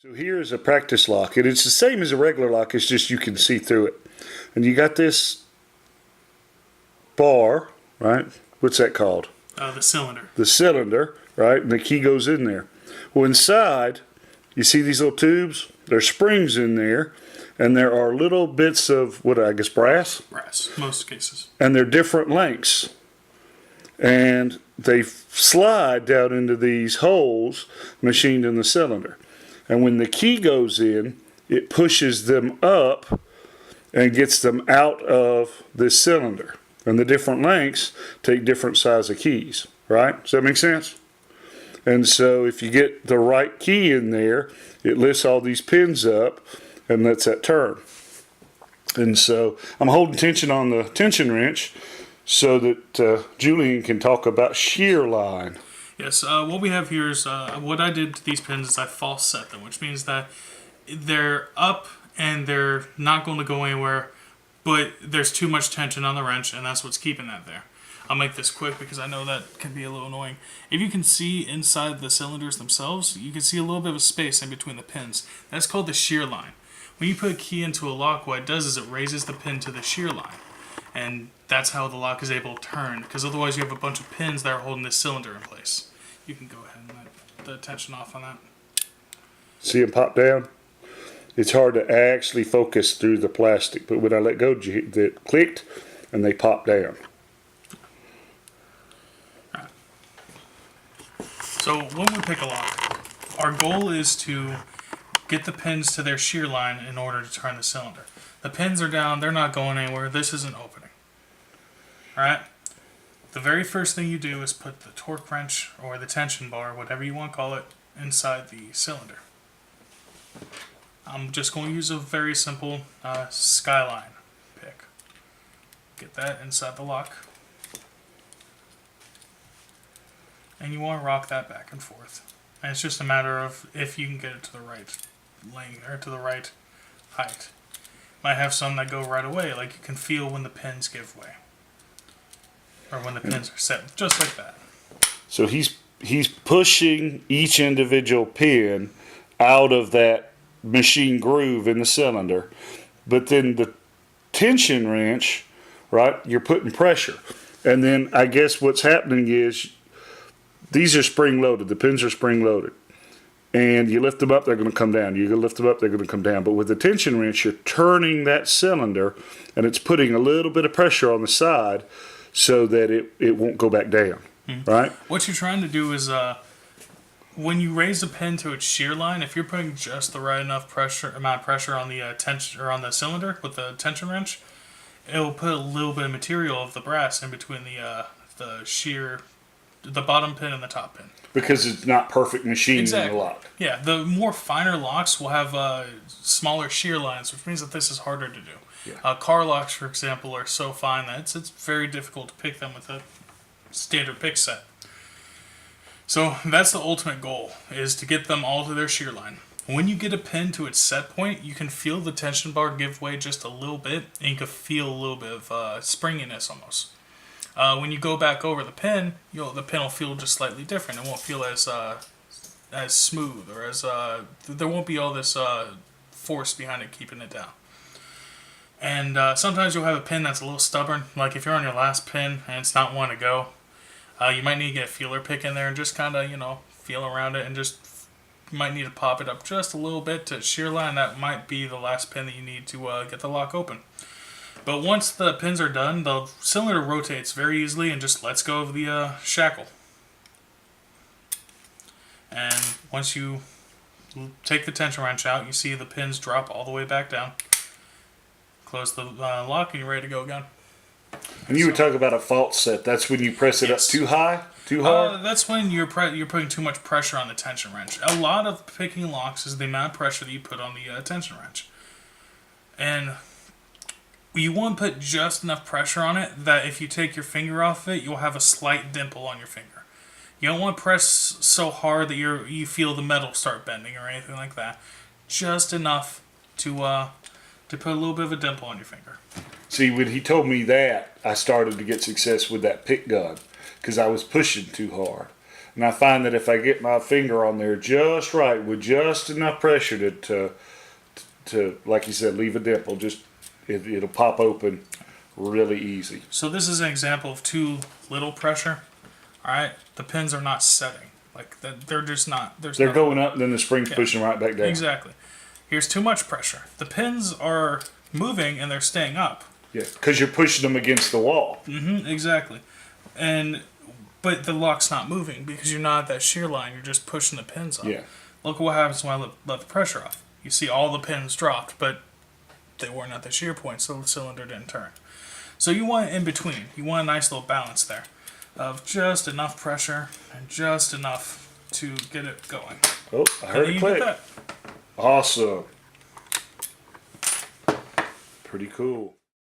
So here is a practice lock, and it's the same as a regular lock, it's just you can see through it. And you got this bar, right? What's that called? The cylinder. The cylinder, right? And the key goes in there. Well, inside, you see these little tubes? There's springs in there, and there are little bits of, what I guess, brass? Brass, most cases. And they're different lengths. And they slide down into these holes machined in the cylinder. And when the key goes in, it pushes them up and gets them out of this cylinder. And the different lengths take different size of keys, right? Does that make sense? And so if you get the right key in there, it lifts all these pins up and lets that turn. And so I'm holding tension on the tension wrench so that Julian can talk about shear line. Yes, what we have here is, what I did to these pins is I false set them, which means that they're up and they're not going to go anywhere, but there's too much tension on the wrench, and that's what's keeping that there. I'll make this quick because I know that can be a little annoying. If you can see inside the cylinders themselves, you can see a little bit of a space in between the pins. That's called the shear line. When you put a key into a lock, what it does is it raises the pin to the shear line. And that's how the lock is able to turn, because otherwise you have a bunch of pins that are holding this cylinder in place. You can go ahead and let the tension off on that. See them pop down? It's hard to actually focus through the plastic, but when I let go, it clicked and they popped down. Right. So when we pick a lock, our goal is to get the pins to their shear line in order to turn the cylinder. The pins are down, they're not going anywhere, this isn't opening. Alright? The very first thing you do is put the torque wrench or the tension bar, whatever you want to call it, inside the cylinder. I'm just going to use a very simple skyline pick. Get that inside the lock. And you want to rock that back and forth. And it's just a matter of if you can get it to the right length or to the right height. Might have some that go right away, like you can feel when the pins give way. Or when the pins are set, just like that. So he's pushing each individual pin out of that machine groove in the cylinder. But then the tension wrench, right, you're putting pressure. And then I guess what's happening is these are spring loaded. The pins are spring loaded. And you lift them up, they're going to come down. You lift them up, they're going to come down. But with the tension wrench, you're turning that cylinder, and it's putting a little bit of pressure on the side so that it won't go back down, right? What you're trying to do is, when you raise the pin to its shear line, if you're putting just the right enough amount of pressure on the tension or on the cylinder with the tension wrench, it will put a little bit of material of the brass in between the bottom pin and the top pin. Because it's not perfect machining in the lock. Yeah, the more finer locks will have smaller shear lines, which means that this is harder to do. Yeah. Car locks, for example, are so fine that it's very difficult to pick them with a standard pick set. So that's the ultimate goal, is to get them all to their shear line. When you get a pin to its set point, you can feel the tension bar give way just a little bit, and you can feel a little bit of springiness almost. When you go back over the pin, the pin will feel just slightly different. It won't feel as smooth, or as there won't be all this force behind it keeping it down. And sometimes you'll have a pin that's a little stubborn. Like if you're on your last pin and it's not wanting to go, you might need to get a feeler pick in there and just kind of feel around it, and you might need to pop it up just a little bit to shear line. That might be the last pin that you need to get the lock open. But once the pins are done, the cylinder rotates very easily and just lets go of the shackle. And once you take the tension wrench out, you see the pins drop all the way back down. Close the lock and you're ready to go again. And you were talking about a fault set. That's when you press it up too high, too hard? That's when you're putting too much pressure on the tension wrench. A lot of picking locks is the amount of pressure that you put on the tension wrench. And you want to put just enough pressure on it that if you take your finger off it, you'll have a slight dimple on your finger. You don't want to press so hard that you feel the metal start bending or anything like that. Just enough to put a little bit of a dimple on your finger. See, when he told me that, I started to get success with that pick gun because I was pushing too hard. And I find that if I get my finger on there just right, with just enough pressure to like you said, leave a dimple, it'll pop open really easy. So this is an example of too little pressure. All right, the pins are not setting. Like they're just not. They're going up, and then the spring's pushing right back down. Exactly. Here's too much pressure. The pins are moving and they're staying up. Yeah, because you're pushing them against the wall. Exactly. But the lock's not moving because you're not at that shear line. You're just pushing the pins up. Yeah. Look what happens when I let the pressure off. You see all the pins dropped, but they weren't at the shear point, so the cylinder didn't turn. So you want it in between. You want a nice little balance there of just enough pressure and just enough to get it going. Oh, I heard it click. Awesome. Pretty cool.